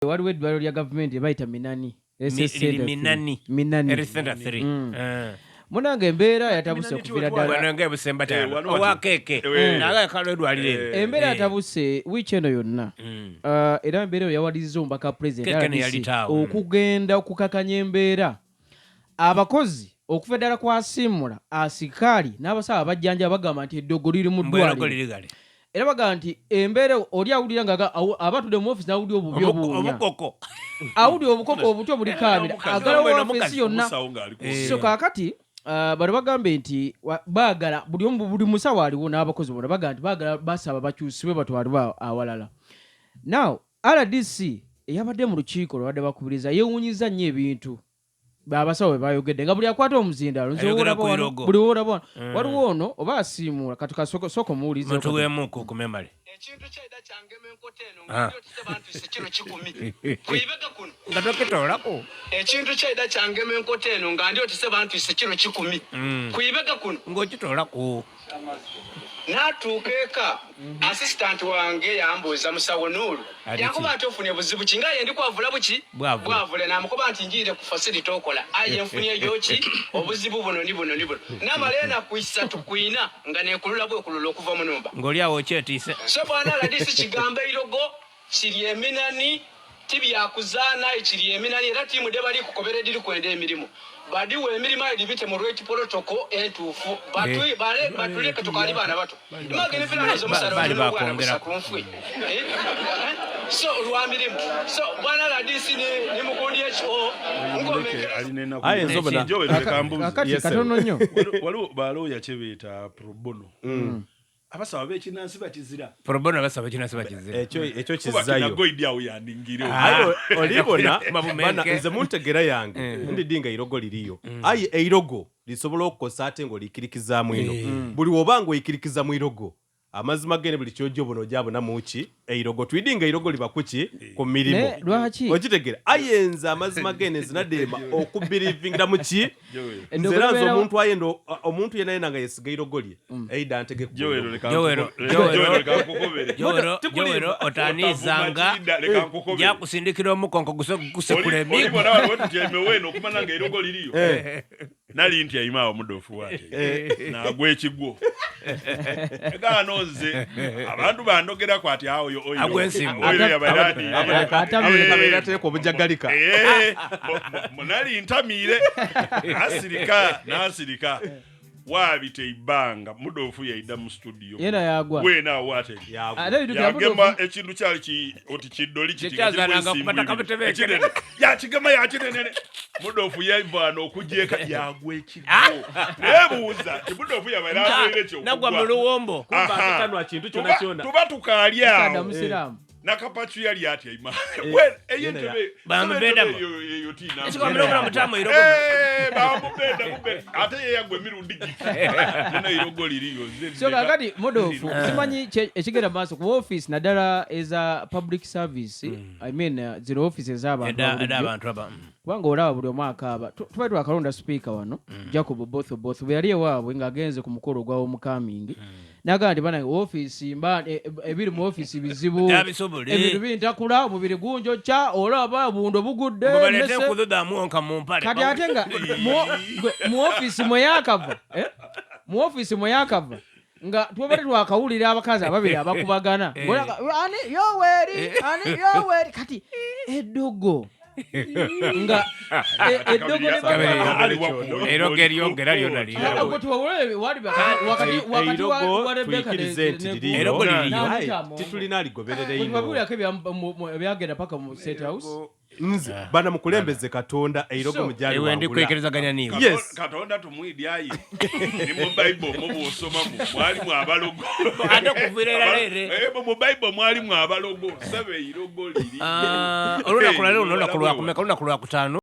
waliwo eddwaliro lya gavumenti bayita Minani Minani Center 3 munange embeera yatabuse okuviira ddala owakeke naga kalo edwaliro embeera yatabuse wiiki eno yonna era embeera eyo yawalirizza omubaka pulezidenti okugenda okukakanya embeera abakozi okuva ddala kwasiimula asikaali n'abasawo abajjanja bagamba nti eddogo liri mu ddwaliro era bagamba nti embeera oli awulira nga abatudde mu ofisi n'awulira obubi obuwunya awulira obukoko obuto buli kaabira agalawo ofisi yonna so kaakati bano bagambe nti baagala buli musawo aliwo n'abakozi bona bagamba nti baagala basaba bakyusibwe batwalibwe awalala now RDC eyabadde mu lukiiko lwabadde bakubiriza yeewuunyiza nnyo ebintu abasawo bayogedde nga buli akwata omuzindalo buli woolaba waliwo ono oba asiimuula katukasoko muwulize mutuweemuku ku memale ekintu kyayida kyangema enkota eno nga otise bantwise kiro 10 kuyibega kuno nga tokitoolako ekintu kyayida kyangema enkota eno nga ndi otise bantwise kiro 10 kuyibega kuno ng'okitoolako natuuka eka assistant wange yambuuza musawo Nuuru yakuba nti ofunye buzibu ki nga ye ndi kwavula buki bwavule namukuba nti njiire ku facility okola aye nfunye gyoki obuzibu buno ni buno namalena ku 3 kwina nga nekulula bwekulula okuva mu numba ng'oli awo kyetiise so bwana radisi kigambo irogo kiri Eminani tibyakuzaana ekiri Eminani era tiimu de bali kukobera diri kwenda emirimu badi we emirimu ali bite mu rate protocol entuufu batuli katukali bana bato imagine fina nazo musara bali bakongera kunfwe so lwamirimu so bwana radisi ni mukundi echo ngomeke alinena aye nzobona akati katono nnyo waliwo balo yakyebeta pro bono abasawo b'ekinnansi bakizira probono abasaba ekinnansi bakizira ekyo kizayo goidi awo yandingire ayo olibona bana nze muntegera yange ndidinga irogo liriyo ayi eirogo lisobola okukosa ate ng'olikirikizaamu ino buli woba ng'oyikirikiza mu irogo amazima gene buli kyojjo bono gyabona muki eirogo twidinga irogo liba kuki ku mirimu okitegera ayenza amazima gene zinadema okubirivingira muki nzerazo omuntu yena nga yesiga irogo lye eida ntege ku Jowero otanizanga yakusindikira omukonko gusekula emigo olibona waliwo tutyemewe nokumana nga irogo liriyo nali nti ayimawo mudofu wate nagwekigwo nze abantu bandogera kwati awo agwensimbu yabaladi atamira teko obujagalika munali ntamire nasirika wabite ibanga mudofu yaida mu studio yena yagwa wena wate yagema ekintu kyali oti kiddoli kitikazananga kumataka butebekere yakigema mudofu yavana okujeka yagwe ekigo nebuuza mudofu yabalabere kyo nagwa mu luwombo kumbakanwa kintu kyona kyona tuba tukalya kada musiramu nakapachu yali ati ayima eyentebe bambeda yotina ekikwamira mutamu irogo bambeda ate yagwe mirundi giki na irogo liriyo so kakati modofu simanyi ekigenda maaso ku office nadala eza public service I mean zero offices abantu kubanga olaba buli omwaka aba tuba twakalonda speaker wano Jacob both bwe waabwe ng'agenze ku mukolo gwa omukamingi naga ndi bana office ebiri mu office bizibu ebintu bintakula omubiri gunjo cha olaba bundo bugudde balete kudoda muonka mu mpale kati ate nga mu office mu office yakava nga twabali twakawulira abakazi ababiri abakubagana ani yoweri kati eddogo nga eddogo eroge lyongera lyona lino wakati wa Rebecca erogo liriyo titulina aligoberera ino byagenda paka mu State House nze bana mukulembeze Katonda eirogo mujali ewe ndi kwekerezaganya niwe yes Katonda tumwidi ayi ni mu Bible mu busoma mwali mu abalogo ate kuvirera lere mu Bible mwali mu abalogo sabe eirogo liri oluna kulala oluna kulwa kumeka oluna kulwa kutano